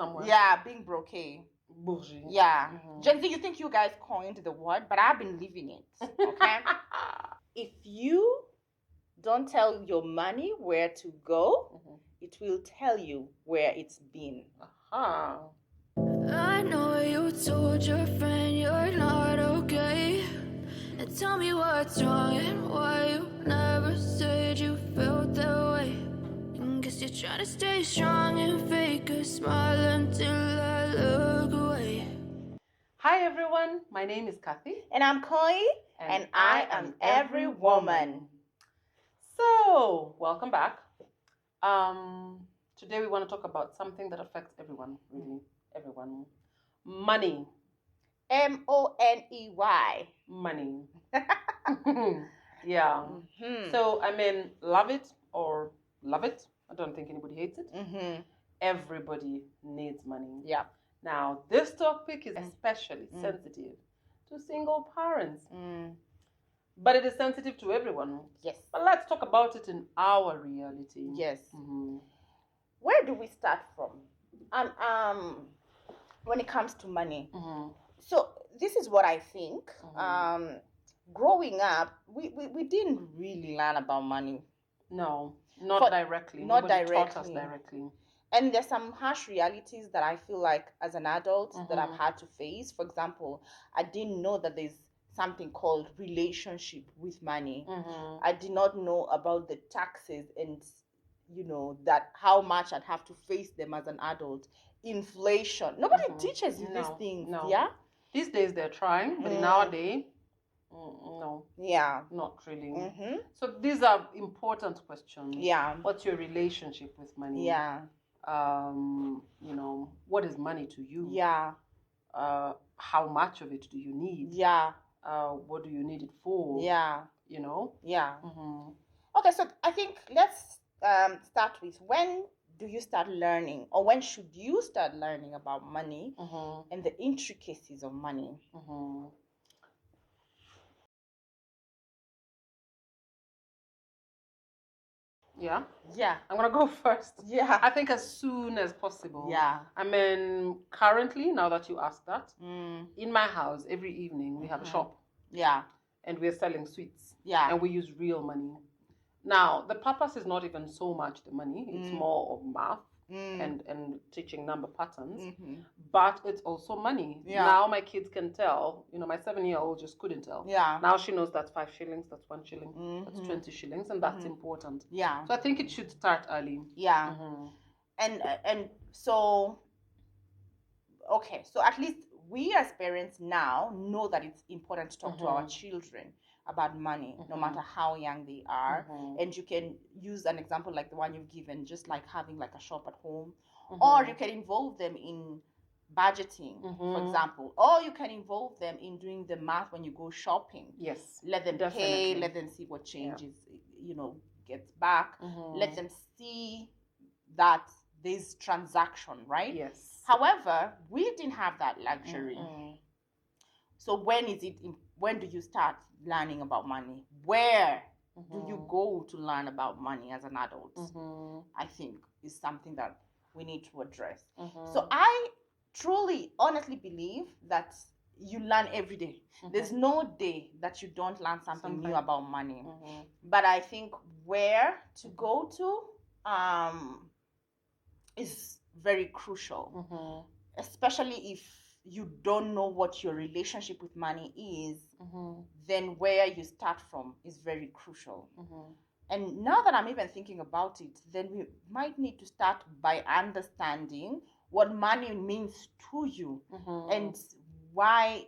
somewhere. Yeah, being broke. Bourgeois. Yeah. Gen Z, you think you guys coined the word, but I've been living it. Okay. If you don't tell your money where to go, it will tell you where it's been. I know you told your friend you're not okay. And tell me what's wrong and why you never said you felt that way. And guess you're trying to stay strong and fake a smile until I look away. Hi everyone, my name is Kathy. And I'm Koi, and I am every woman. So, welcome back. Today we want to talk about something that affects everyone, really, everyone. Money. MONEY. Money. Yeah. So, I mean, love it or love it. I don't think anybody hates it. Everybody needs money. Yeah. Now, this topic is especially sensitive to single parents. But it is sensitive to everyone. Yes. But let's talk about it in our reality. Yes. Where do we start from? When it comes to money. So this is what I think. Growing up, we didn't really learn about money. No, not directly. Not Nobody directly. taught us directly. And there's some harsh realities that I feel like as an adult that I've had to face. For example, I didn't know that there's something called relationship with money. I did not know about the taxes and, you know, that how much I'd have to face them as an adult. Inflation. Nobody teaches you these things. No. Yeah. These days they're trying, but in our day, no. Yeah. Not really. So these are important questions. Yeah. What's your relationship with money? Yeah. You know, what is money to you? Yeah. How much of it do you need? Yeah. What do you need it for? Yeah. You know? Yeah. Okay, so I think let's start with when do you start learning, or when should you start learning about money and the intricacies of money? Yeah. Yeah. I'm gonna go first. Yeah. I think as soon as possible. Yeah. I mean, currently, now that you ask that, in my house every evening we have a shop. Yeah. And we're selling sweets. Yeah. And we use real money. Now, the purpose is not even so much the money, it's more of math and teaching number patterns. But it's also money. Yeah. Now my kids can tell, you know, my 7-year-old just couldn't tell. Yeah. Now she knows that's 5 shillings, that's 1 shilling, that's 20 shillings, and that's important. Yeah. So I think it should start early. Yeah. And so, okay, so at least we as parents now know that it's important to talk to our children about money, no matter how young they are. And you can use an example like the one you've given, just like having like a shop at home, or you can involve them in budgeting, for example, or you can involve them in doing the math when you go shopping. Yes, let them pay, let them see what changes, you know, gets back. Let them see that there's transaction, right? Yes. However, we didn't have that luxury. So when do you start learning about money? Where do you go to learn about money as an adult? I think is something that we need to address. So I truly, honestly believe that you learn every day. There's no day that you don't learn something new about money. But I think where to go to is very crucial, especially if you don't know what your relationship with money is. Then where you start from is very crucial. And now that I'm even thinking about it, then we might need to start by understanding what money means to you and why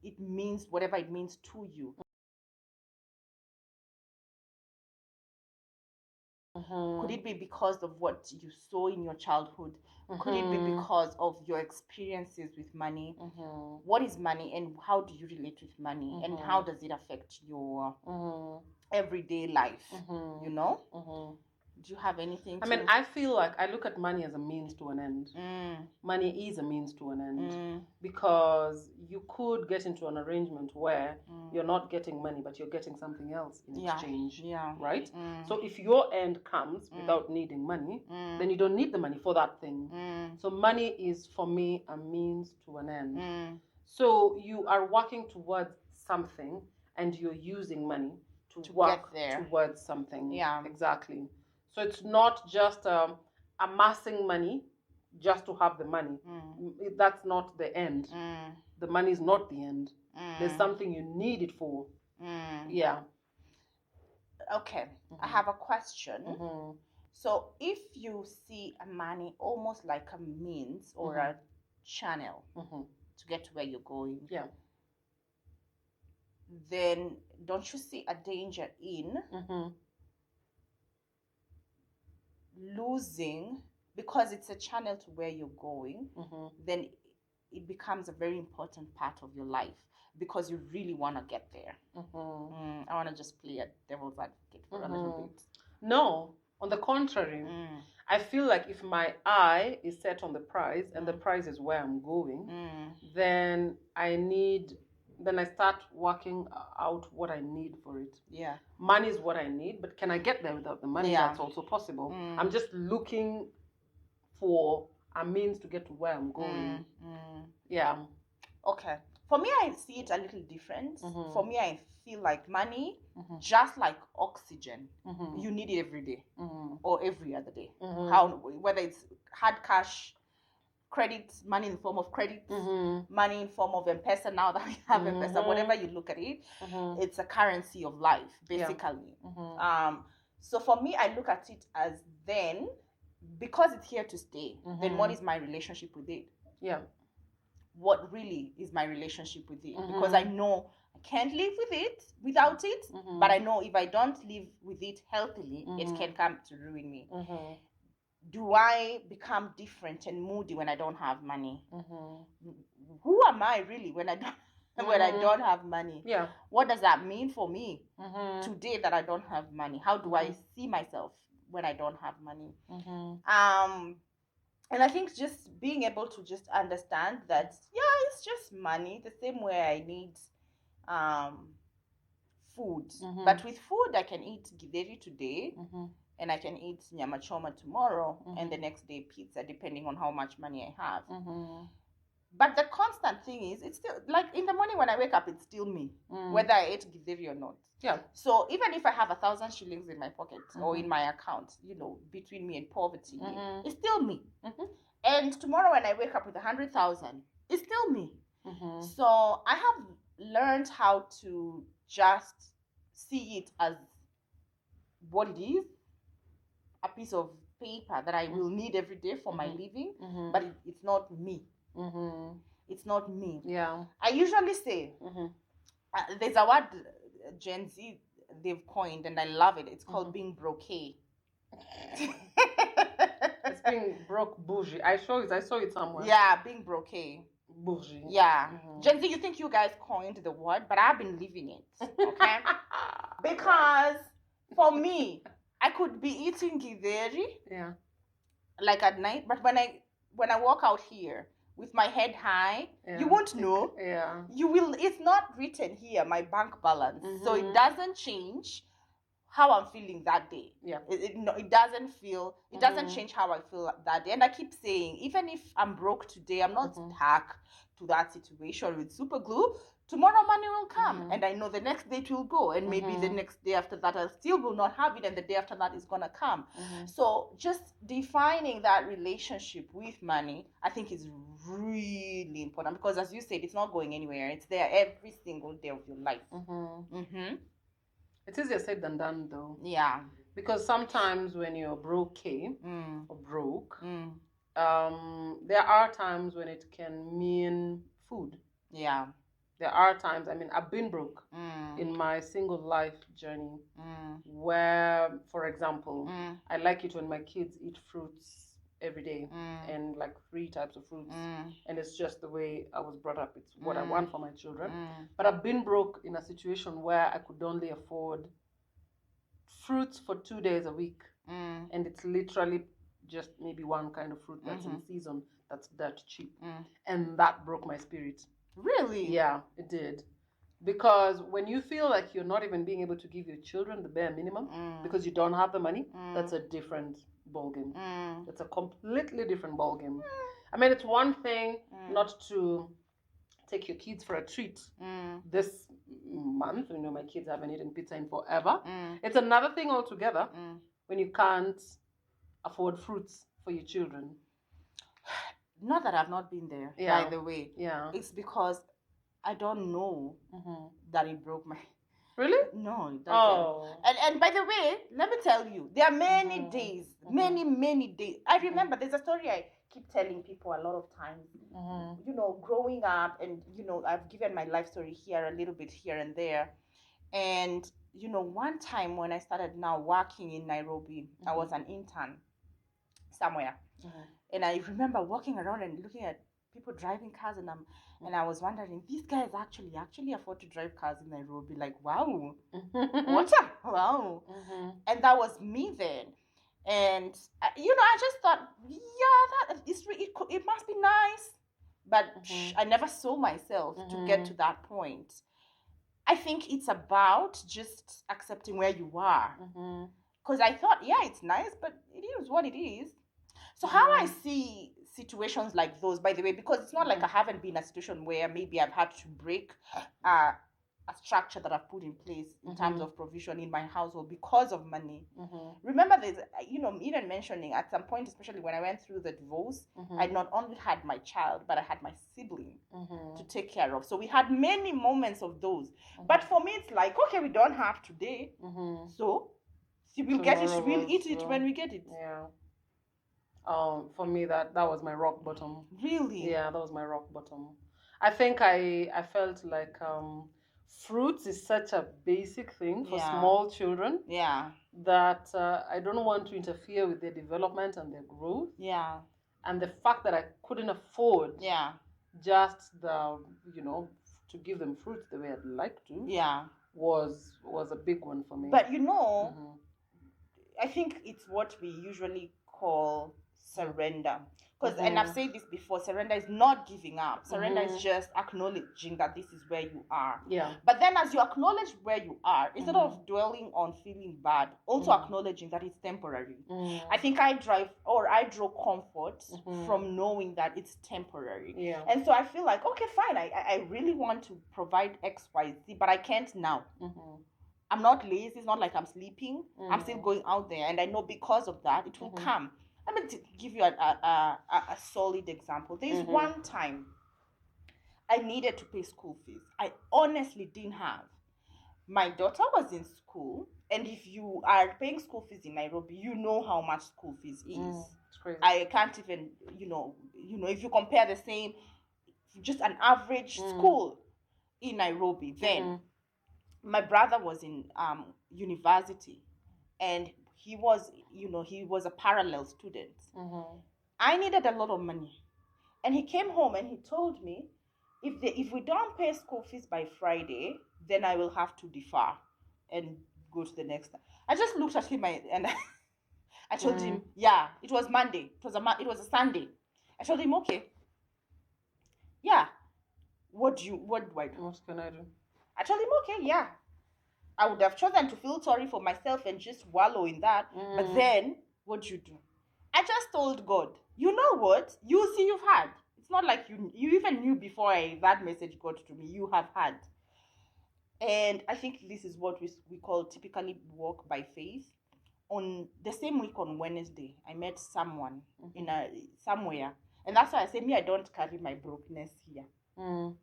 it means whatever it means to you. Could it be because of what you saw in your childhood? Could it be because of your experiences with money? What is money and how do you relate with money? And how does it affect your everyday life? You know? Do you have anything? I mean, I feel like I look at money as a means to an end. Money is a means to an end because you could get into an arrangement where you're not getting money, but you're getting something else in exchange. Yeah. Right? So if your end comes without needing money, then you don't need the money for that thing. So money is, for me, a means to an end. So you are working towards something and you're using money to work towards something. Yeah. Exactly. So it's not just amassing money just to have the money. That's not the end. The money is not the end. There's something you need it for. Yeah. Okay. I have a question. So if you see money almost like a means or a channel to get to where you're going, then don't you see a danger in losing, because it's a channel to where you're going, then it becomes a very important part of your life because you really want to get there. I want to just play a devil's advocate for a little bit. No, on the contrary. I feel like if my eye is set on the prize and the prize is where I'm going, then I start working out what I need for it. Yeah. Money is what I need, but can I get there without the money? Yeah. That's also possible. I'm just looking for a means to get to where I'm going. Yeah. Okay. For me, I see it a little different. For me, I feel like money, just like oxygen, you need it every day or every other day. Whether it's hard cash, credit, money in the form of credit, money in form of M-Pesa, now that we have M-Pesa, whatever you look at it, it's a currency of life, basically. So for me, I look at it as then, because it's here to stay, then what is my relationship with it? Yeah. What really is my relationship with it? Because I know I can't live with it without it, but I know if I don't live with it healthily, it can come to ruin me. Do I become different and moody when I don't have money? Who am I really when I don't have money? Yeah. What does that mean for me today that I don't have money? How do I see myself when I don't have money? And I think just being able to just understand that, it's just money, the same way I need food. But with food, I can eat githeri today, and I can eat nyama choma tomorrow, and the next day pizza, depending on how much money I have. But the constant thing is, it's still, like in the morning when I wake up, it's still me, whether I ate githeri or not. Yeah. So even if I have 1,000 shillings in my pocket or in my account, between me and poverty, it's still me. And tomorrow when I wake up with 100,000, it's still me. So I have learned how to just see it as what it is, a piece of paper that I will need every day for my living, but it's not me. It's not me. Yeah. I usually say, there's a word Gen Z they've coined, and I love it. It's called being brocade. It's being broke bougie. I saw it somewhere. Yeah, being brocade. Bougie. Yeah. Gen Z, you think you guys coined the word, but I've been living it. Okay? Because for me, I could be eating githeri like at night, but when I walk out here with my head high, you won't know. Yeah. You will. It's not written here, my bank balance, so it doesn't change how I'm feeling that day. Yeah. It doesn't feel. It doesn't change how I feel that day. And I keep saying, even if I'm broke today, I'm not stuck to that situation with super glue. Tomorrow money will come, and I know the next day it will go, and maybe the next day after that I still will not have it, and the day after that is gonna come. So just defining that relationship with money, I think, is really important, because as you said, it's not going anywhere. It's there every single day of your life. It's easier said than done, though. Yeah. Because sometimes when you're broke or broke, there are times when it can mean food. Yeah. There are times, I've been broke in my single life journey where, for example, I like it when my kids eat fruits every day and like 3 types of fruits. And it's just the way I was brought up. It's what I want for my children. But I've been broke in a situation where I could only afford fruits for 2 days a week. and it's literally just maybe one kind of fruit that's in season that's that cheap. And that broke my spirit. Really? Yeah, it did. Because when you feel like you're not even being able to give your children the bare minimum because you don't have the money, that's a different ballgame. It's a completely different ballgame. I mean, it's one thing not to take your kids for a treat this month. You know, my kids haven't eaten pizza in forever. It's another thing altogether when you can't afford fruits for your children. Not that I've not been there, by the way. Yeah. It's because I don't know that it broke my... Really? No, it doesn't. Oh. And by the way, let me tell you, there are many days, many days. I remember there's a story I keep telling people a lot of times. You know, growing up, and, you know, I've given my life story here, a little bit here and there. And, you know, one time when I started now working in Nairobi, I was an intern somewhere. And I remember walking around and looking at people driving cars, and I was wondering, these guys actually afford to drive cars in Nairobi. Like, wow, wow. And that was me then. And you know, I just thought, yeah, it must be nice, but I never saw myself to get to that point. I think it's about just accepting where you are, because I thought, yeah, it's nice, but it is what it is. So how I see situations like those, by the way, because it's not like I haven't been in a situation where maybe I've had to break a structure that I've put in place in terms of provision in my household because of money. Remember, there's, you know, even mentioning at some point, especially when I went through the divorce, I not only had my child, but I had my sibling to take care of. So we had many moments of those. But for me, it's like, okay, we don't have today. So we'll get it, we'll eat it when we get it. Yeah. For me, that was my rock bottom. Really? Yeah, that was my rock bottom. I think I felt like fruits is such a basic thing for small children. Yeah. That I don't want to interfere with their development and their growth. Yeah. And the fact that I couldn't afford. Yeah. Just the, you know, to give them fruits the way I'd like to. Yeah. Was a big one for me. But you know, I think it's what we usually call surrender. Because, and I've said this before, surrender is not giving up. Surrender is just acknowledging that this is where you are. Yeah. But then as you acknowledge where you are, instead of dwelling on feeling bad, also acknowledging that it's temporary. I think I draw comfort from knowing that it's temporary. Yeah. And so I feel like, okay, fine, I really want to provide X, Y, Z, but I can't now. I'm not lazy. It's not like I'm sleeping. I'm still going out there. And I know because of that, it will come. Let me give you a solid example. There's one time I needed to pay school fees. I honestly didn't have. My daughter was in school. And if you are paying school fees in Nairobi, you know how much school fees is. It's crazy. I can't even, you know, if you compare the same, just an average school in Nairobi, then my brother was in university, and he was a parallel student. I needed a lot of money, and he came home and he told me, if we don't pay school fees by Friday, then I will have to defer and go to the next time. I just looked at him and I told him, yeah, it was Monday. It was a Sunday. I told him, okay, yeah, what do I do? What can I do? I told him, okay, yeah. I would have chosen to feel sorry for myself and just wallow in that. But then, what you do? I just told God, you know what? You see, you've had. It's not like you even knew before that message got to me. You have had. And I think this is what we call typically walk by faith. On the same week on Wednesday, I met someone somewhere. And that's why I say, I don't carry my brokenness here.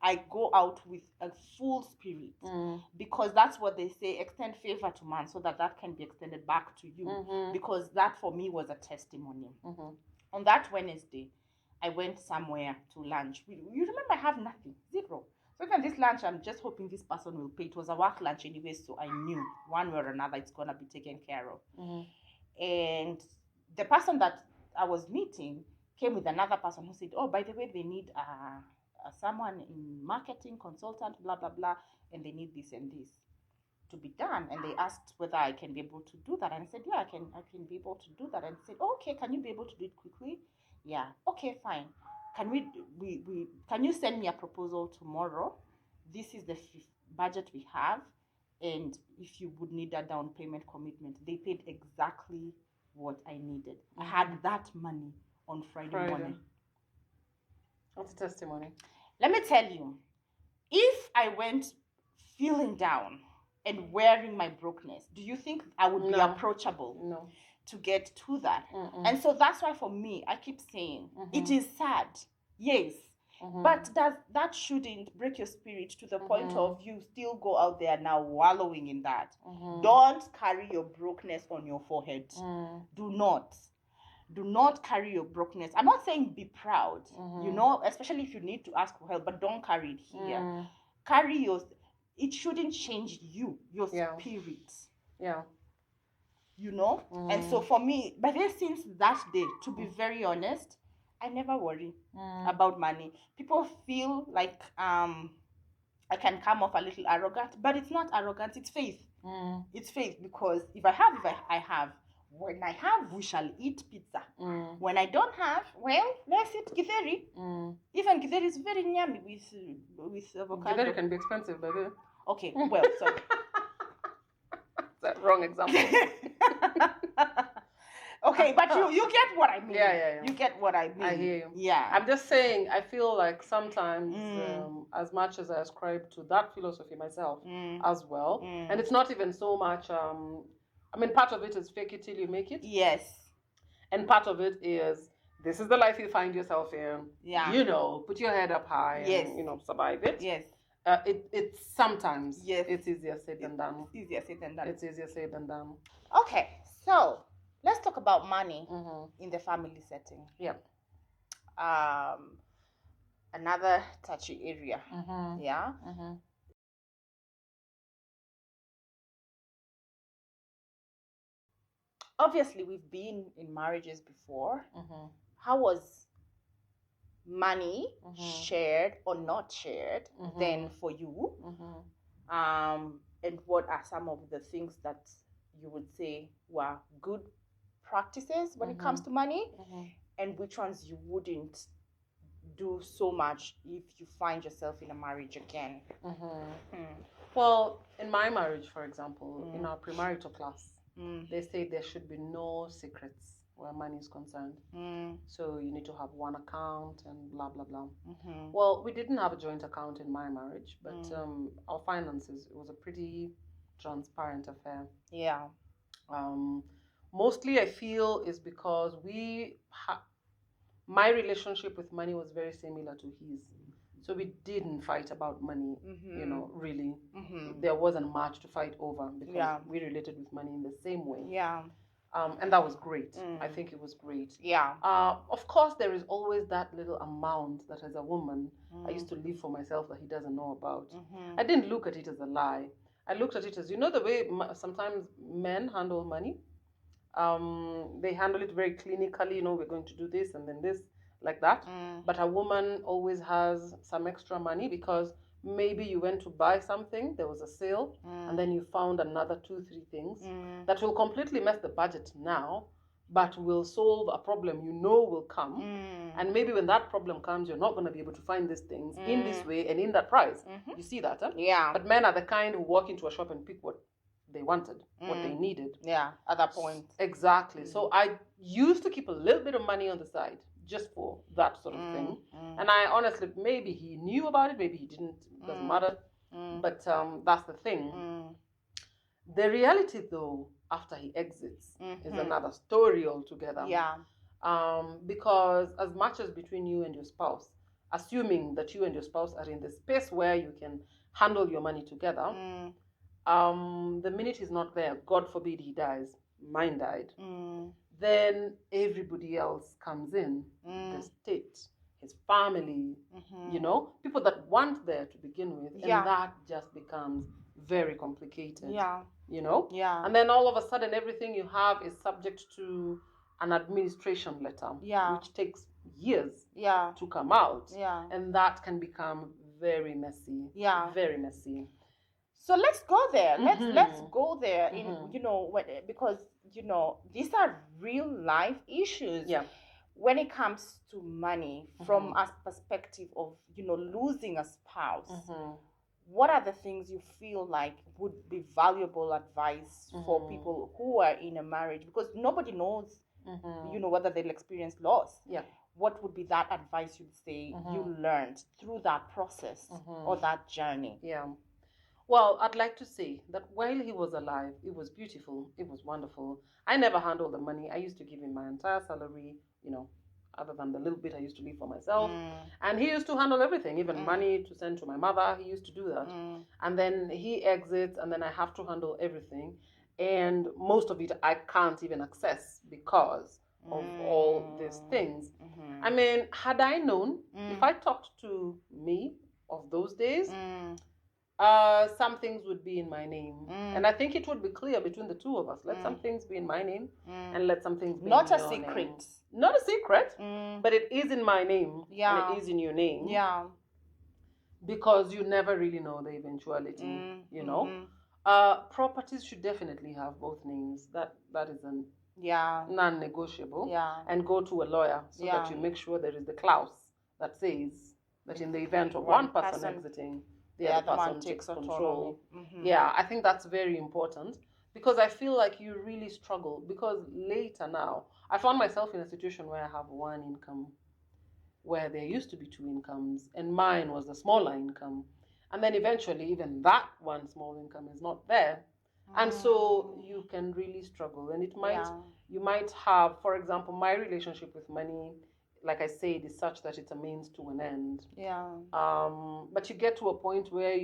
I go out with a full spirit, because that's what they say, extend favor to man so that can be extended back to you, because that for me was a testimony. On that Wednesday, I went somewhere to lunch. You remember, I have nothing, zero. So even this lunch, I'm just hoping this person will pay. It was a work lunch anyway, so I knew one way or another it's going to be taken care of. And the person that I was meeting came with another person who said, oh, by the way, they need someone in marketing, consultant, blah, blah, blah, and they need this and this. to be done, and they asked whether I can be able to do that, and I said, yeah, I can be able to do that. And they said, okay, can you be able to do it quickly? Yeah, okay, fine. Can can you send me a proposal tomorrow? This is the budget we have, and if you would need a down payment commitment. They paid exactly what I needed. I had that money on Friday morning. That's a testimony. Let me tell you, if I went feeling down and wearing my brokenness, do you think I would be approachable to get to that? And so that's why for me, I keep saying, it is sad, yes, but that shouldn't break your spirit to the point of you still go out there now wallowing in that. Don't carry your brokenness on your forehead. Do not carry your brokenness. I'm not saying be proud, especially if you need to ask for help, but don't carry it here. Carry it shouldn't change your spirit. Yeah. And so for me, but since that day, to be very honest, I never worry about money. People feel like I can come off a little arrogant, but it's not arrogant, it's faith. It's faith, because if I have. When I have, we shall eat pizza. When I don't have, well, let's eat githeri. Even githeri is very yummy with avocado. Githeri can be expensive, by the way. Okay, well, so... That's a wrong example. Okay, but you get what I mean. Yeah. You get what I mean. I hear you. Yeah. I'm just saying, I feel like sometimes, as much as I ascribe to that philosophy myself as well, and it's not even so much... part of it is fake it till you make it. Yes. And part of it is, this is the life you find yourself in. Yeah. Put your head up high and, survive it. Yes. It's sometimes, yes, it's easier said than done. It's easier said than done. It's easier said than done. Okay, so let's talk about money in the family setting. Yeah. Another touchy area. Yeah. Obviously, we've been in marriages before. How was money shared or not shared then for you? And what are some of the things that you would say were good practices when it comes to money? And which ones you wouldn't do so much if you find yourself in a marriage again? Well, in my marriage, for example, in our premarital class, they say there should be no secrets where money is concerned. So you need to have one account and blah, blah, blah. Well, we didn't have a joint account in my marriage, but our finances, it was a pretty transparent affair. Yeah. Mostly I feel is because my relationship with money was very similar to his. So we didn't fight about money, really. There wasn't much to fight over because we related with money in the same way. Yeah. And that was great. I think it was great. Yeah. Of course, there is always that little amount that as a woman, I used to live for myself that he doesn't know about. I didn't look at it as a lie. I looked at it as, the way sometimes men handle money. They handle it very clinically, we're going to do this and then this, like that. But a woman always has some extra money because maybe you went to buy something, there was a sale, and then you found another 2-3 things that will completely mess the budget now, but will solve a problem will come. And maybe when that problem comes, you're not going to be able to find these things in this way and in that price. You see that, huh? Yeah. But men are the kind who walk into a shop and pick what they wanted, what they needed. Yeah, at that point. Exactly. So I used to keep a little bit of money on the side just for that sort of thing. And I honestly, maybe he knew about it, maybe he didn't, it doesn't matter. But that's the thing. The reality, though, after he exits, is another story altogether. Yeah. Because as much as between you and your spouse, assuming that you and your spouse are in the space where you can handle your money together, the minute he's not there, God forbid he dies, mine died, then everybody else comes in, the state, his family, people that weren't there to begin with, and that just becomes very complicated. Yeah. Yeah. And then all of a sudden, everything you have is subject to an administration letter, which takes years to come out. Yeah. And that can become very messy. Yeah. Very messy. So let's go there. Mhm. Let's go there in Mhm. because these are real life issues. Yeah. When it comes to money, from Mhm. a perspective of losing a spouse, Mhm. what are the things you feel like would be valuable advice for people who are in a marriage? Because nobody knows, whether they'll experience loss. Yeah. What would be that advice you'd say you learned through that process or that journey? Yeah. Well, I'd like to say that while he was alive, it was beautiful. It was wonderful. I never handled the money. I used to give him my entire salary, other than the little bit I used to leave for myself. And he used to handle everything, even money to send to my mother. He used to do that. And then he exits, and then I have to handle everything. And most of it I can't even access because of all these things. I mean, had I known, if I talked to me of those days, some things would be in my name. And I think it would be clear between the two of us. Let some things be in my name and let some things be not in a your secret. name. Not a secret, but it is in my name. Yeah. And it is in your name. Yeah. Because you never really know the eventuality, Properties should definitely have both names. That is an non-negotiable. Yeah. And go to a lawyer so that you make sure there is the clause that says that in the event of one person exiting, the other person takes control. Yeah, I think that's very important because I feel like you really struggle because later now, I found myself in a situation where I have one income where there used to be two incomes and mine was the smaller income. And then eventually even that one small income is not there. And so you can really struggle and you might have, for example, my relationship with money, like I said, is such that it's a means to an end. Yeah. But you get to a point where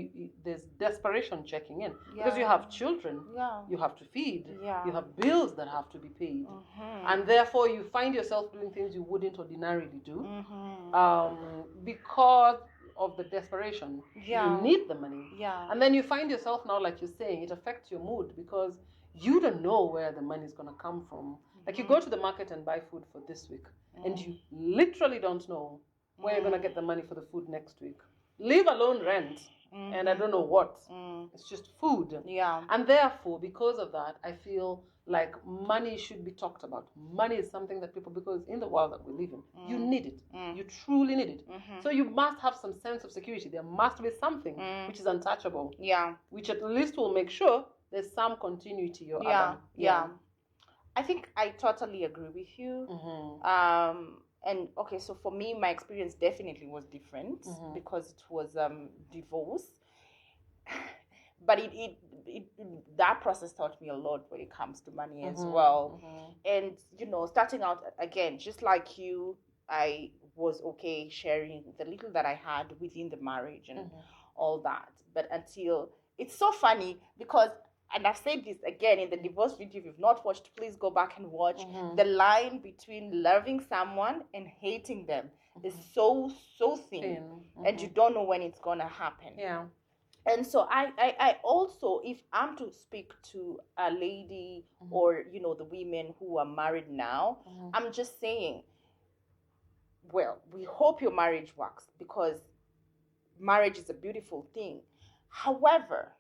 there's desperation checking in because you have children, you have to feed, you have bills that have to be paid, and therefore you find yourself doing things you wouldn't ordinarily do because of the desperation. You need the money, and then you find yourself now, like you're saying, it affects your mood because you don't know where the money is going to come from. Like you go to the market and buy food for this week, and you literally don't know where you're going to get the money for the food next week. Leave alone rent, and I don't know what. It's just food. Yeah. And therefore, because of that, I feel like money should be talked about. Money is something that people, because in the world that we live in, you need it. You truly need it. So you must have some sense of security. There must be something which is untouchable. Yeah. Which at least will make sure there's some continuity or other. Yeah. I think I totally agree with you. And okay, so for me, my experience definitely was different because it was divorce. But it that process taught me a lot when it comes to money as well. And starting out again, just like you, I was okay sharing the little that I had within the marriage and all that. But until it's so funny because, and I've said this again in the divorce video, if you've not watched, please go back and watch. The line between loving someone and hating them is so thin. And you don't know when it's gonna happen. Yeah. And so I also, if I'm to speak to a lady or the women who are married now, I'm just saying, well, we hope your marriage works because marriage is a beautiful thing. However,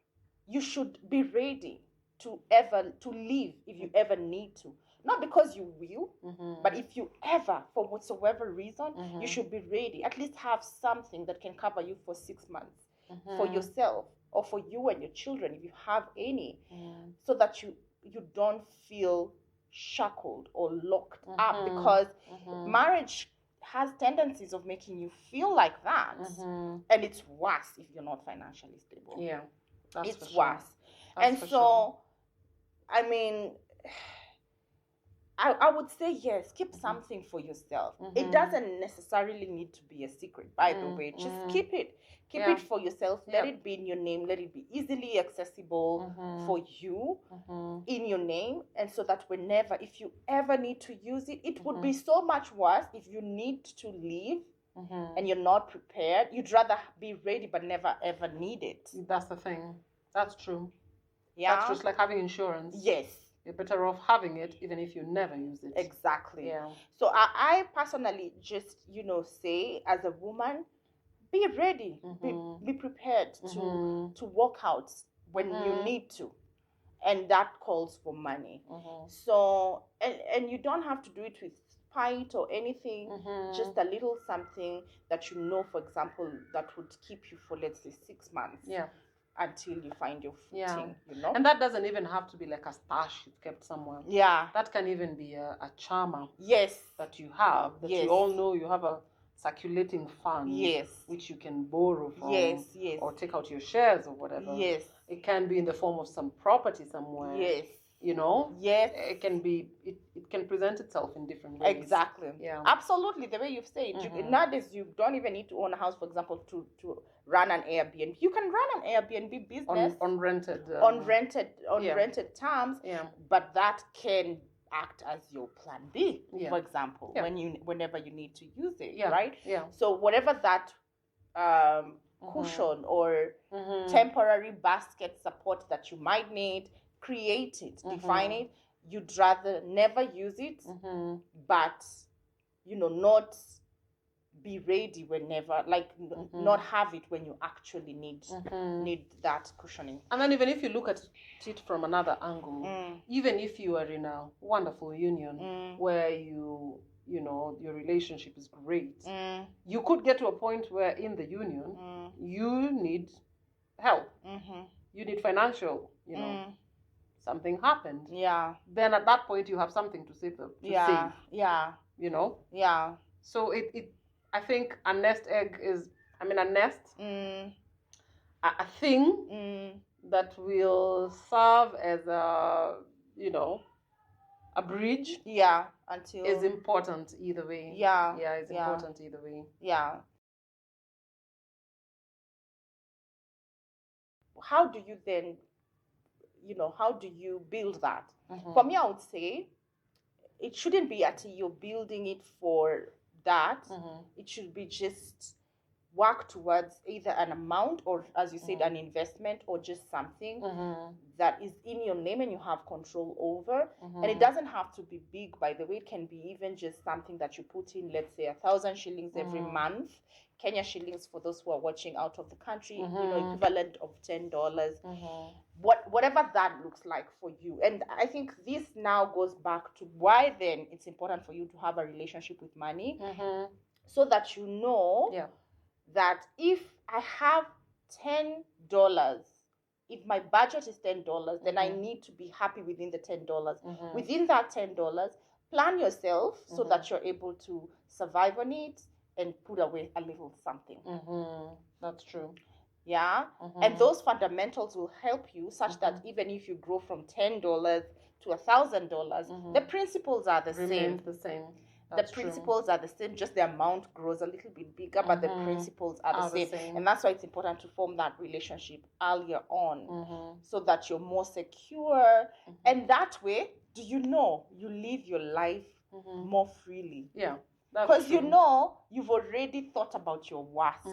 you should be ready to leave if you ever need to. Not because you will, but if you ever, for whatsoever reason, you should be ready. At least have something that can cover you for 6 months for yourself or for you and your children, if you have any, so that you don't feel shackled or locked up, because marriage has tendencies of making you feel like that, and it's worse if you're not financially stable. Yeah, it's worse. And so, I mean, I would say yes, keep something for yourself. It doesn't necessarily need to be a secret, by the way. Just keep it. Keep it for yourself. Let it be in your name. Let it be easily accessible for you in your name. And so that if you ever need to use it, it would be so much worse if you need to leave and you're not prepared. You'd rather be ready but never ever need it. That's the thing. That's true. Yeah. That's just like having insurance. Yes. You're better off having it even if you never use it. Exactly. Yeah. So I personally just, say as a woman, be ready, be prepared to walk out when you need to, and that calls for money. Mm-hmm. So and you don't have to do it with spite or anything. Just a little something that you know, for example, that would keep you for, let's say, 6 months. Yeah. Until you find your footing, you know. And that doesn't even have to be like a stash you've kept somewhere. Yeah. That can even be a charmer. Yes. That you have, that Yes. you all know you have a circulating fund. Yes. Which you can borrow from. Yes, yes. Or take out your shares or whatever. Yes. It can be in the form of some property somewhere. Yes. You know? Yes. It can be, it can present itself in different ways. Exactly. Yeah. Absolutely. The way you've said, nowadays you don't even need to own a house, for example, to run an Airbnb. You can run an Airbnb business on rented rented terms. Yeah. But that can act as your plan B, for example, whenever you need to use it, right? Yeah. So whatever that cushion or temporary basket support that you might need, create it, define it. You'd rather never use it, but not be ready whenever, like not have it when you actually need that cushioning. And then even if you look at it from another angle, even if you are in a wonderful union where your relationship is great, you could get to a point where in the union you need help. You need financial, something happened. Yeah. Then at that point you have something to save. Yeah. Yeah. So I think a nest egg is, a thing that will serve as a bridge. Yeah. Until is important either way. Yeah. Yeah, it's important either way. Yeah. How do you then, how do you build that? For me, I would say it shouldn't be until you're building it for that. It should be just work towards either an amount or, as you said, an investment or just something that is in your name and you have control over. And it doesn't have to be big, by the way. It can be even just something that you put in, let's say 1,000 shillings every month. Kenya shillings, for those who are watching out of the country, equivalent of $10. Whatever that looks like for you. And I think this now goes back to why then it's important for you to have a relationship with money, so that you know that if I have $10, if my budget is $10, then I need to be happy within the $10. Within that $10, plan yourself so that you're able to survive on it and put away a little something. That's true. Yeah. And those fundamentals will help you such that even if you grow from $10 to $1,000, the principles are the same. The same. That's the principles are the same, just the amount grows a little bit bigger, but the principles are the same. And that's why it's important to form that relationship earlier on, so that you're more secure. And that way, you live your life more freely. Yeah. Because you've already thought about your worst.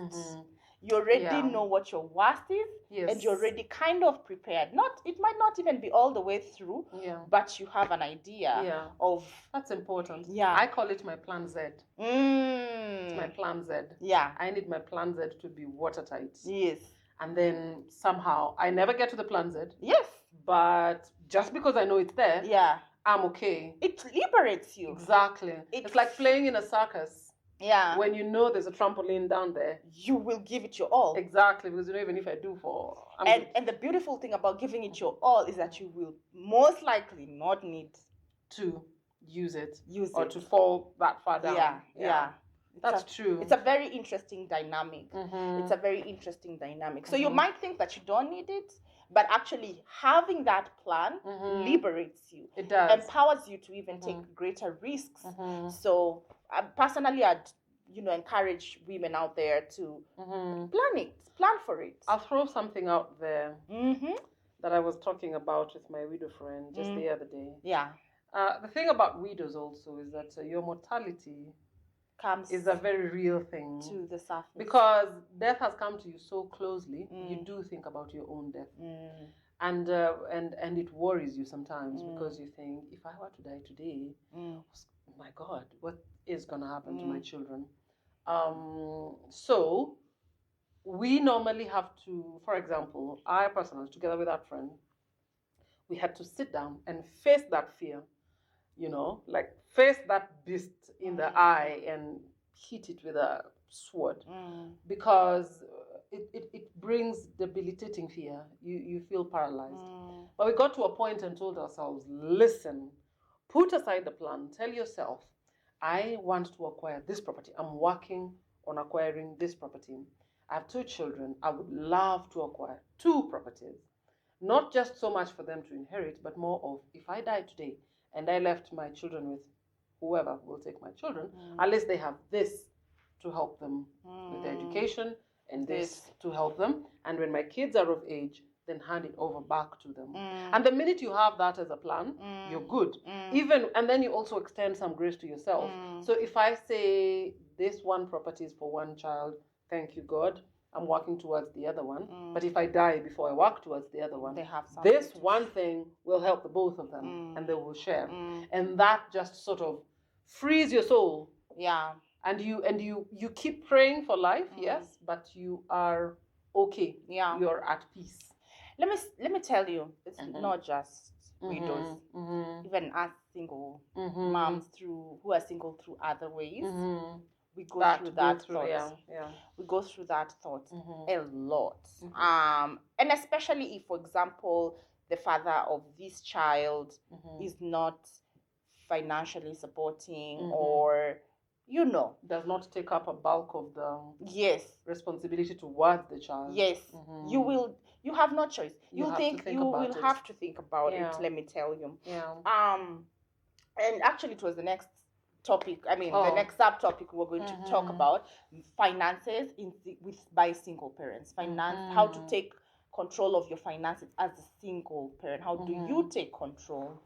You already know what your worst is, and you're already kind of prepared. It might not even be all the way through, but you have an idea of. That's important. Yeah, I call it my plan Z. It's my plan Z. Yeah, I need my plan Z to be watertight. Yes, and then somehow I never get to the plan Z. Yes, but just because I know it's there, I'm okay. It liberates you. Exactly. It's like playing in a circus. Yeah. When you know there's a trampoline down there, you will give it your all. Exactly, because even if I do and the beautiful thing about giving it your all is that you will most likely not need to use it to fall that far down. Yeah. That's true. It's a very interesting dynamic. It's a very interesting dynamic. So you might think that you don't need it, but actually having that plan liberates you. It does. Empowers you to even take greater risks. So personally, I'd encourage women out there to plan for it. I'll throw something out there that I was talking about with my widow friend just the other day. Yeah. The thing about widows also is that your mortality is a very real thing to the surface, because death has come to you so closely. You do think about your own death, and it worries you sometimes because you think, if I were to die today, my God, what is going to happen to my children? So we normally have to, for example, I personally, together with that friend, we had to sit down and face that fear, like face that beast in the eye and hit it with a sword, because it brings debilitating fear. You feel paralyzed. But we got to a point and told ourselves, listen, put aside the plan, tell yourself, I want to acquire this property. I'm working on acquiring this property. I have 2 children. I would love to acquire 2 properties. Not just so much for them to inherit, but more of, if I die today and I left my children with whoever will take my children, at least they have this to help them with their education, and this to help them. And when my kids are of age, then hand it over back to them. And the minute you have that as a plan, you're good. And then you also extend some grace to yourself. So if I say this one property is for 1 child, thank you, God, I'm working towards the other one. But if I die before I work towards the other one, this one thing will help the both of them, and they will share. And that just sort of frees your soul. Yeah. And you keep praying for life, yes, but you are okay. Yeah. You're at peace. Let me tell you, it's not just widows, even us single moms who are single through other ways. We go through that thought. Yeah. We go through that thought a lot. And especially if, for example, the father of this child is not financially supporting or does not take up a bulk of the responsibility towards the child. Yes. You have no choice. You will have to think about it, let me tell you. Yeah. And actually it was the next topic, the next subtopic we're going to talk about, finances by single parents. How to take control of your finances as a single parent. How do you take control?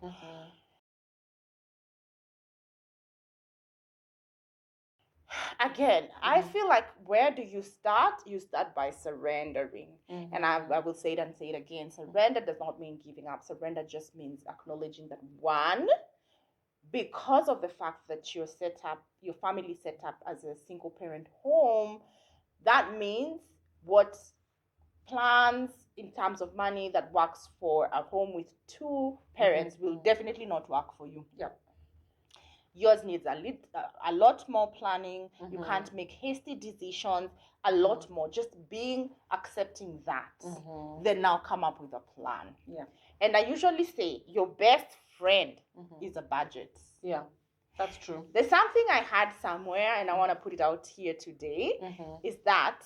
Again, I feel like, where do you start? You start by surrendering. And I will say it and say it again. Surrender does not mean giving up. Surrender just means acknowledging that, one, because of the fact that your family set up as a single parent home, that means what plans in terms of money that works for a home with 2 parents will definitely not work for you. Yeah. Yours needs a lot more planning. You can't make hasty decisions. A lot more. Just accepting that. Then now come up with a plan. Yeah. And I usually say your best friend is a budget. Yeah, that's true. There's something I had somewhere, and I want to put it out here today, is that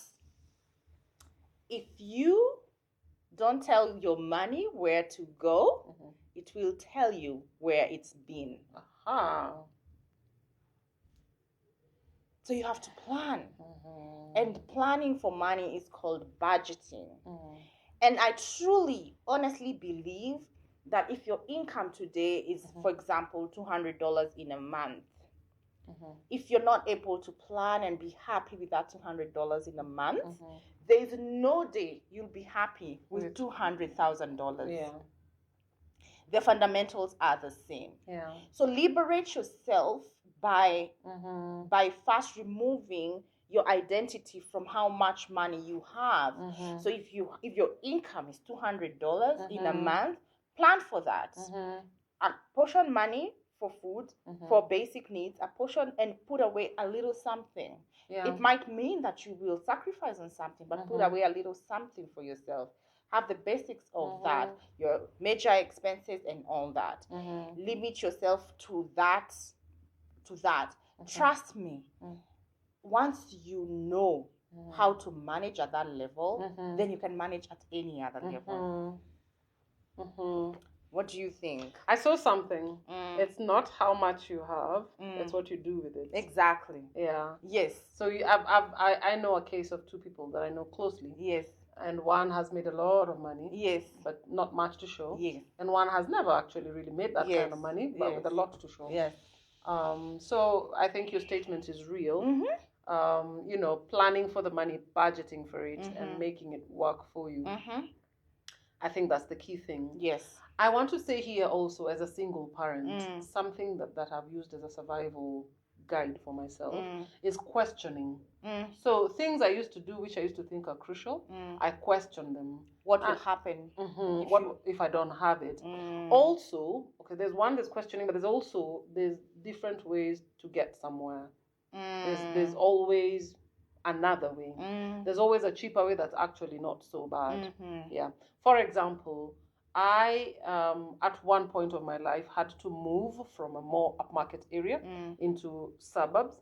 if you don't tell your money where to go, it will tell you where it's been. So you have to plan. And planning for money is called budgeting. And I truly, honestly believe that if your income today is, for example, $200 in a month, if you're not able to plan and be happy with that $200 in a month, there is no day you'll be happy with $200,000. Yeah. The fundamentals are the same. Yeah. So liberate yourself by first removing your identity from how much money you have. So if your income is $200 in a month, plan for that. Apportion money for food, for basic needs, apportion and put away a little something. Yeah. It might mean that you will sacrifice on something, but put away a little something for yourself. Have the basics of that, your major expenses and all that. Limit yourself to that. Trust me, once you know how to manage at that level, then you can manage at any other level. What do you think? I saw something. It's not how much you have, it's what you do with it. Exactly. Yeah. Yes. So I know a case of 2 people that I know closely. Yes. And one has made a lot of money. Yes. But not much to show. Yes. And one has never actually really made that kind of money, but with a lot to show. Yes. So I think your statement is real. Planning for the money, budgeting for it, and making it work for you. I think that's the key thing. Yes. I want to say here also, as a single parent, something that I've used as a survival guide for myself is questioning. So things I used to do, which I used to think are crucial, I question them. What will happen if I don't have it? Also, okay, there's questioning, but there's different ways to get somewhere. There's always another way. There's always a cheaper way that's actually not so bad. Yeah. For example, I at one point of my life had to move from a more upmarket area into suburbs.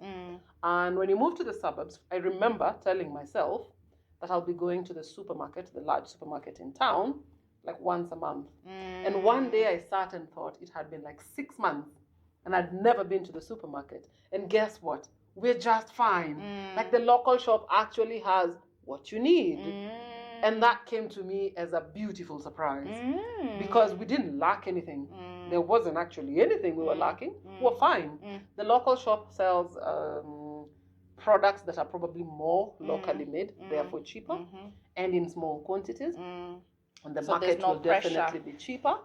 And when you move to the suburbs, I remember telling myself that I'll be going to the supermarket, the large supermarket in town, like once a month. And one day I sat and thought it had been like 6 months and I'd never been to the supermarket. And guess what? We're just fine. Like the local shop actually has what you need. And that came to me as a beautiful surprise because we didn't lack anything. There wasn't actually anything we were lacking. We're fine. The local shop sells products that are probably more locally made, therefore cheaper, and in small quantities. And the market will definitely be cheaper.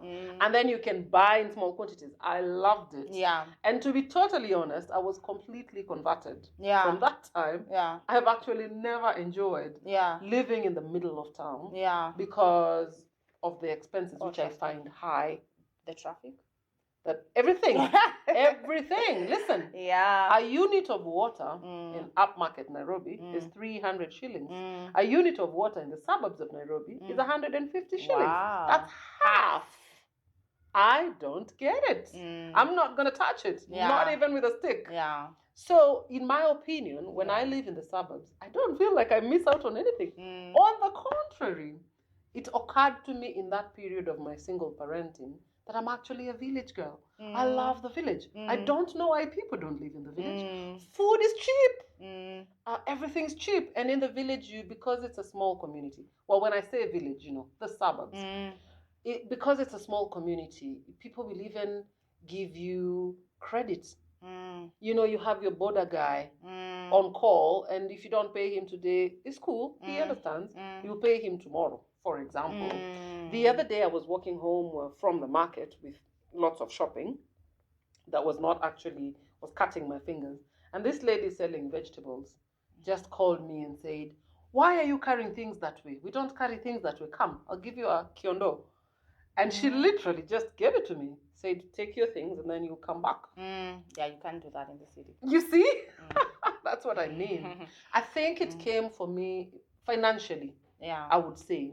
And then you can buy in small quantities. I loved it. Yeah. And to be totally honest, I was completely converted. From that time, I have actually never enjoyed living in the middle of town. Because of the expenses, which I find high. The traffic? That everything. Listen. A unit of water in upmarket Nairobi is 300 shillings. A unit of water in the suburbs of Nairobi is 150 shillings. Wow. That's half. I don't get it. I'm not going to touch it. Not even with a stick. So, in my opinion, when I live in the suburbs, I don't feel like I miss out on anything. On the contrary, it occurred to me in that period of my single parenting that I'm actually a village girl. I love the village. I don't know why people don't live in the village. Food is cheap. Everything's cheap. And in the village, because it's a small community. Well, when I say village, the suburbs. Because it's a small community, people will even give you credit. You have your border guy on call, and if you don't pay him today, it's cool. He understands. You'll pay him tomorrow, for example. The other day I was walking home from the market with lots of shopping that was cutting my fingers. And this lady selling vegetables just called me and said, "Why are you carrying things that way? We don't carry things that way. Come, I'll give you a kiondo." And she literally just gave it to me. Said, "Take your things and then you come back." Yeah, you can't do that in the city. You see? That's what I mean. I think it came for me financially. I would say.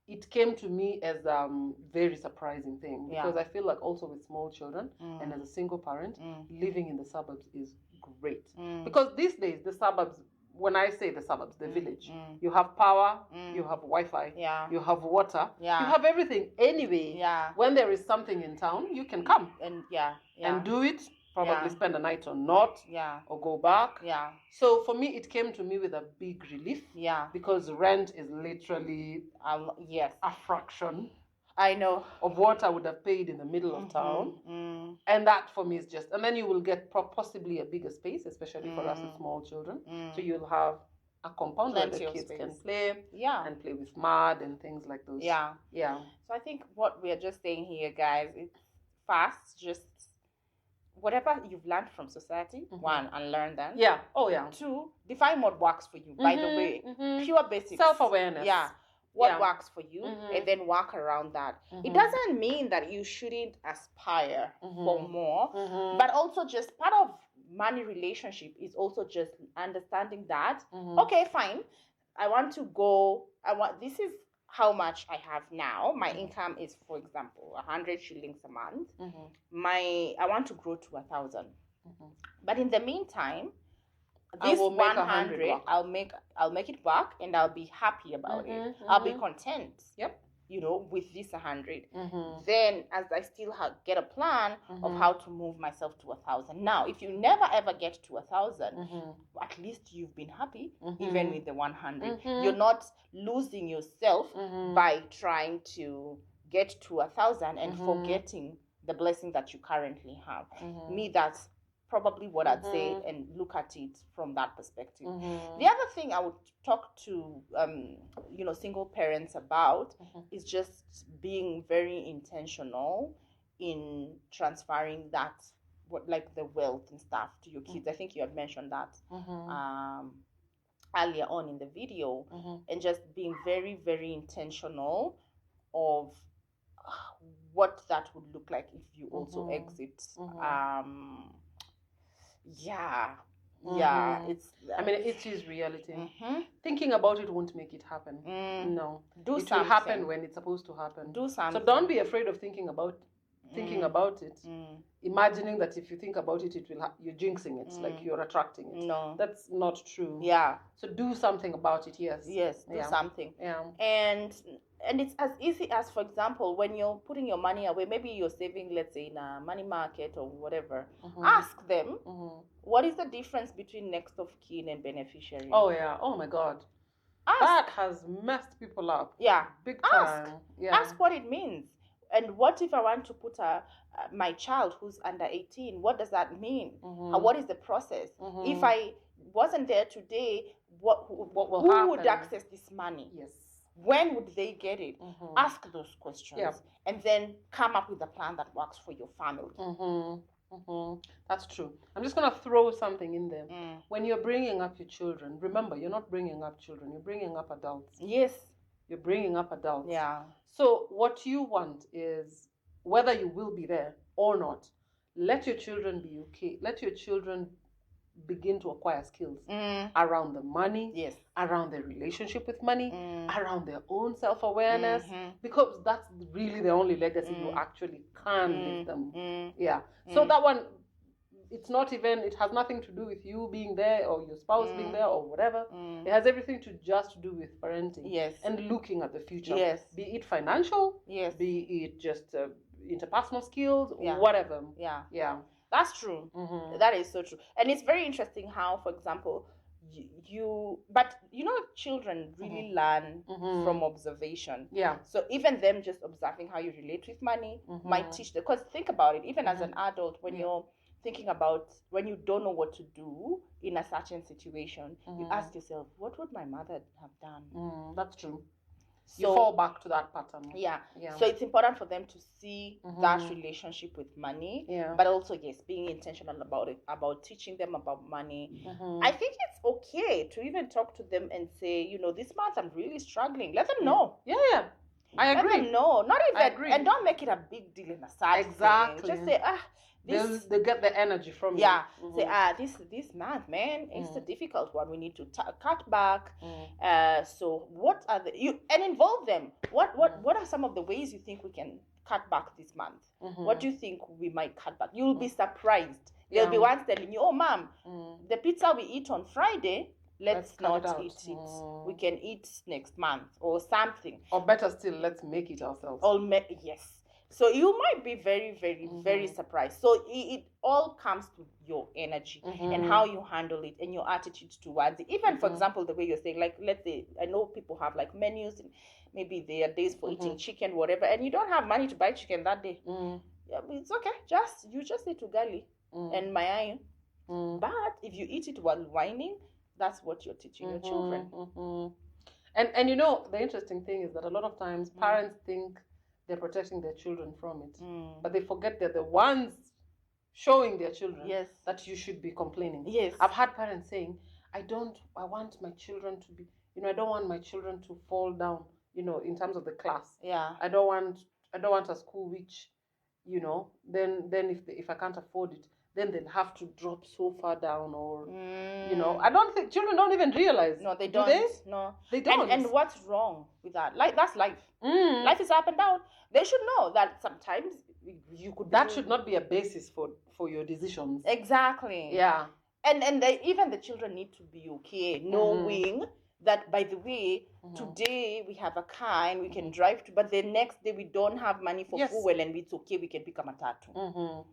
It came to me as a very surprising thing because I feel like also with small children and as a single parent, living in the suburbs is great. Because these days, the suburbs, when I say the suburbs, the village, you have power, you have Wi-Fi, you have water, you have everything. Anyway, when there is something in town, you can come and do it. Probably spend a night or not, or go back. So for me, it came to me with a big relief. Because rent is literally a fraction. I know. Of what I would have paid in the middle of town. And that for me is just, and then you will get possibly a bigger space, especially for us with small children. So you'll have a compound where the kids can play and play with mud and things like those. So I think what we are just saying here, guys, it's fast, just whatever you've learned from society, one, unlearn them. Two, define what works for you. By the way, pure basics. Self-awareness. What works for you, and then work around that. It doesn't mean that you shouldn't aspire for more, but also just part of money relationship is also just understanding that, okay, fine, this is how much I have now. My income is, for example, 100 shillings a month. I want to grow to 1,000. But in the meantime, this 100, I'll make it work, and I'll be happy about it. I'll be content. With this 100. Then, as I still get a plan of how to move myself to 1,000. Now, if you never ever get to 1,000, at least you've been happy, even with the 100. You're not losing yourself by trying to get to 1,000 and forgetting the blessing that you currently have. Me, that's probably what I'd say, and look at it from that perspective. The other thing I would talk to single parents about is just being very intentional in transferring that what, like the wealth and stuff to your kids. I think you had mentioned that earlier on in the video, and just being very, very intentional of what that would look like if you also exit. It's I mean, it is reality. Thinking about it won't make it happen. No, do it something. will happen when it's supposed to happen. Do something. So don't be afraid of thinking about it, imagining that if you think about it, you're jinxing it, like you're attracting it. No, that's not true. Yeah. So do something about it. Yes, do something. Yeah. And it's as easy as, for example, when you're putting your money away, maybe you're saving, let's say, in a money market or whatever. Ask them, what is the difference between next of kin and beneficiary? Oh yeah. Oh my God. That has messed people up. Yeah. Big time. Ask what it means. And what if I want to put my child who's under 18? What does that mean? What is the process? If I wasn't there today, who would access this money? Yes. When would they get it? Ask those questions, and then come up with a plan that works for your family. That's true. I'm just going to throw something in there. When you're bringing up your children, remember, you're not bringing up children, you're bringing up adults. Yes. You're bringing up adults. Yeah. So what you want is, whether you will be there or not, let your children be okay. Let your children begin to acquire skills around the money, around their relationship with money, around their own self-awareness, because that's really the only legacy you actually can leave them. So that one, it's not even, it has nothing to do with you being there or your spouse being there or whatever. It has everything to just do with parenting and looking at the future. Be it financial, be it just interpersonal skills, whatever. That's true. That is so true. And it's very interesting how, for example, children really learn from observation. So even them just observing how you relate with money might teach them. Because think about it, even as an adult, when you're thinking about, when you don't know what to do in a certain situation, you ask yourself, what would my mother have done? That's true. So, you fall back to that pattern. So it's important for them to see that relationship with money, but also, being intentional about it, about teaching them about money. I think it's okay to even talk to them and say, this month I'm really struggling. Let them know. I agree. Let them know. Not even, and don't make it a big deal in a sad thing. Just say, they'll get the energy from you. Say, this month, man, it's a difficult one. We need to cut back. So what are and involve them. What are some of the ways you think we can cut back this month? What do you think we might cut back? You'll be surprised. They'll be ones telling you, oh, mom, the pizza we eat on Friday, let's not eat it. We can eat next month or something. Or better still, let's make it ourselves. Yes. So you might be very, very, very surprised. So it all comes to your energy and how you handle it and your attitude towards it. Even, for example, the way you're saying, like, let's say, I know people have like menus, and maybe there are days for eating chicken, whatever, and you don't have money to buy chicken that day. It's okay. You just eat ugali and mayai. But if you eat it while whining, that's what you're teaching your children. And the interesting thing is that a lot of times parents think they're protecting their children from it, but they forget they're the ones showing their children that you should be complaining. I've had parents saying, I want my children to be, I don't want my children to fall down, in terms of the class. I don't want a school which, then if I can't afford it, then they'll have to drop so far down, or I don't think children don't even realize. No, they don't. Do they? No, they don't. And what's wrong with that? Like, that's life. Life is up and down. They should know that sometimes you could. That should not be a basis for your decisions. Exactly. And even the children need to be okay, knowing that, by the way, today we have a car and we can drive to, but the next day we don't have money for fuel, and it's okay, we can pick a matatu.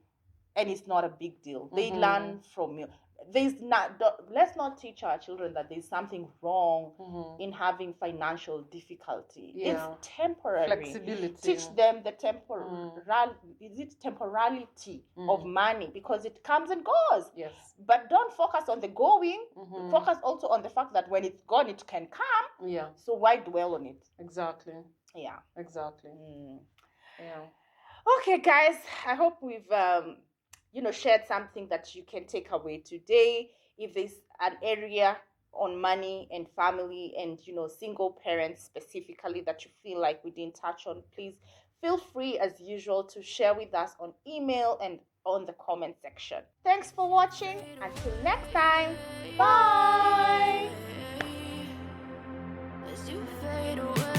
And it's not a big deal. They learn from you. Let's not teach our children that there's something wrong in having financial difficulty. It's temporary. Flexibility. Teach them the temporality of money, because it comes and goes. But don't focus on the going. Focus also on the fact that when it's gone, it can come. So why dwell on it? Exactly. Exactly. Yeah. Okay, guys. I hope we've shared something that you can take away today. If there's an area on money and family and single parents specifically that you feel like we didn't touch on, please feel free as usual to share with us on email and on the comment section. Thanks for watching. Until next time, bye. As you fade away.